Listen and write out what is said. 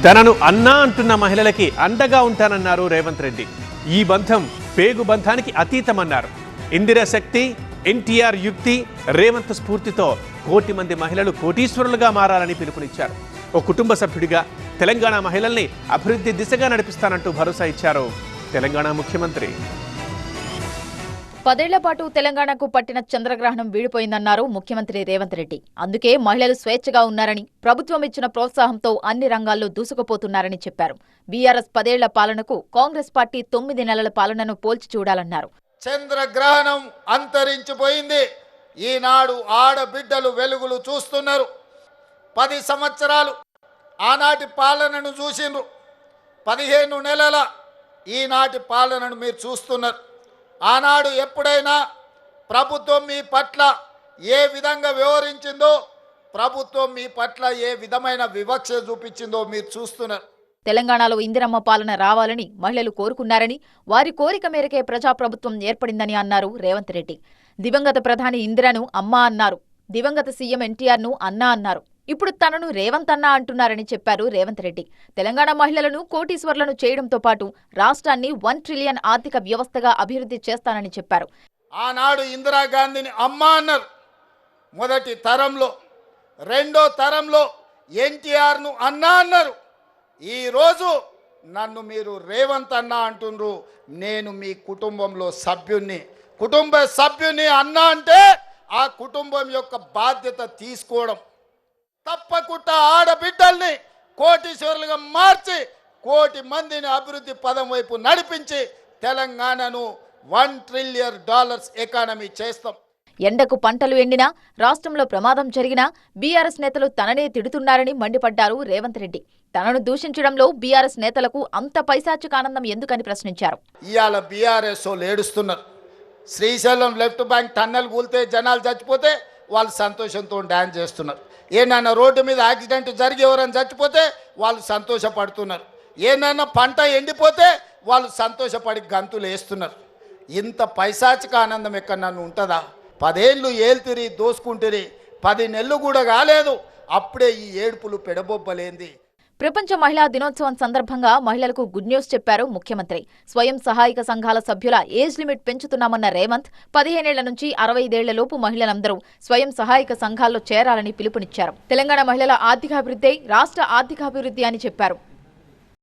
తనను అన్నా అంటున్న మహిళలకి అండగా ఉంటానన్నారు రేవంత్ రెడ్డి. ఈ బంధం పేగు బంధానికి అతీతమన్నారు. ఇందిరా శక్తి, ఎన్టీఆర్ యుక్తి, రేవంత్ స్ఫూర్తితో కోటి మంది మహిళలు కోటీశ్వరులుగా మారాలని పిలుపునిచ్చారు. ఓ కుటుంబ సభ్యుడిగా తెలంగాణ మహిళల్ని అభివృద్ధి దిశగా నడిపిస్తానంటూ భరోసా ఇచ్చారు తెలంగాణ ముఖ్యమంత్రి. 10 ఏళ్ల పాటు తెలంగాణకు పట్టిన చంద్రగ్రహణం వీడిపోయిందన్నారు ముఖ్యమంత్రి రేవంత్ రెడ్డి. అందుకే మహిళలు స్వేచ్ఛగా ఉన్నారని, ప్రభుత్వం ఇచ్చిన ప్రోత్సాహంతో అన్ని రంగాల్లో దూసుకుపోతున్నారని చెప్పారు. బీఆర్ఎస్ 10 ఏళ్ల పాలనకు కాంగ్రెస్ పార్టీ 9 నెలల పాలనను పోల్చి చూడాలన్నారు. చంద్రగ్రహణం అంతరించిపోయింది. ఈనాడు ఆడబిడ్డలు వెలుగులు చూస్తున్నారు. 10 సంవత్సరాలు ఆనాటి పాలనను చూసిండ్రు. 15 నెలల ఈనాటి పాలనను మీరు చూస్తున్నారు. ఆనాడు ఎప్పుడైనా ప్రభుత్వం మీ పట్ల ఏ విధంగా వ్యవహరించిందో, ప్రభుత్వం మీ పట్ల ఏ విధమైన వివక్ష చూపించిందో మీరు చూస్తున్నారు. తెలంగాణలో ఇందిరమ్మ పాలన రావాలని మహిళలు కోరుకున్నారని, వారి కోరిక మేరకే ప్రజాప్రభుత్వం ఏర్పడిందని అన్నారు రేవంత్ రెడ్డి. దివంగత ప్రధాని ఇందిరను అమ్మా అన్నారు. దివంగత సీఎం ఎన్టీఆర్ను అన్నా అన్నారు. ఇప్పుడు తనను రేవంత్ అన్నా అంటున్నారని చెప్పారు రేవంత్ రెడ్డి. తెలంగాణ మహిళలను కోటీశ్వర్లను చేయడంతో పాటు రాష్ట్రాన్ని 1 ట్రిలియన్ ఆర్థిక వ్యవస్థగా అభివృద్ధి చేస్తానని చెప్పారు. ఆనాడు ఇందిరాగాంధీని అమ్మా అన్నారు మొదటి తరంలో. రెండో తరంలో ఎన్టీఆర్ను అన్నా అన్నారు. ఈరోజు నన్ను మీరు రేవంత్ అన్నా అంటున్నారు. నేను మీ కుటుంబంలో సభ్యుణ్ణి. కుటుంబ సభ్యుని అన్నా అంటే ఆ కుటుంబం యొక్క బాధ్యత తీసుకోవడం. తప్పకుండా ఆడబిడ్డల్ని కోటీశ్వరులుగా మార్చి కోటి మందిని అభివృద్ధి పదం వైపు నడిపించి తెలంగాణను $1 ట్రిలియన్ ఎకానమీ చేస్తాం. ఎండకు పంటలు ఎండినా, రాష్ట్రంలో ప్రమాదం జరిగినా బీఆర్ఎస్ నేతలు తననే తిడుతున్నారని మండిపడ్డారు రేవంత్ రెడ్డి. తనను దూషించడంలో బీఆర్ఎస్ నేతలకు అంత పైశాచిక ఆనందం ఎందుకని ప్రశ్నించారు. ఇవాళ బీఆర్ఎస్ వాళ్ళు ఏడుస్తున్నారు. శ్రీశైలం లెఫ్ట్ బ్యాంక్ టన్నెల్ కూలితే జనాలు చచ్చిపోతే వాళ్ళు సంతోషంతో డ్యాన్స్ చేస్తున్నారు. ఏనైనా రోడ్డు మీద యాక్సిడెంట్ జరిగి ఎవరైనా చచ్చిపోతే వాళ్ళు సంతోషపడుతున్నారు. ఏనైనా పంట ఎండిపోతే వాళ్ళు సంతోషపడి గంతులు వేస్తున్నారు. ఇంత పైశాచిక ఆనందం ఎక్కడ నన్ను ఉంటుందా? 10 ఏళ్ళు ఏల్తిరి దోసుకుంటురి, 10 నెలలు కూడా కాలేదు, అప్పుడే ఈ ఏడుపులు పెడబొబ్బలేంది. ప్రపంచ మహిళా దినోత్సవం సందర్భంగా మహిళలకు గుడ్ న్యూస్ చెప్పారు ముఖ్యమంత్రి. స్వయం సహాయక సంఘాల సభ్యుల ఏజ్ లిమిట్ పెంచుతున్నామన్న రేవంత్ 15 ఏళ్ల నుంచి 65 ఏళ్లలోపు మహిళలందరూ స్వయం సహాయక సంఘాల్లో చేరాలని పిలుపునిచ్చారు. తెలంగాణ మహిళల ఆర్థికాభివృద్ధి రాష్ట్ర ఆర్థికాభివృద్ధి అని చెప్పారు.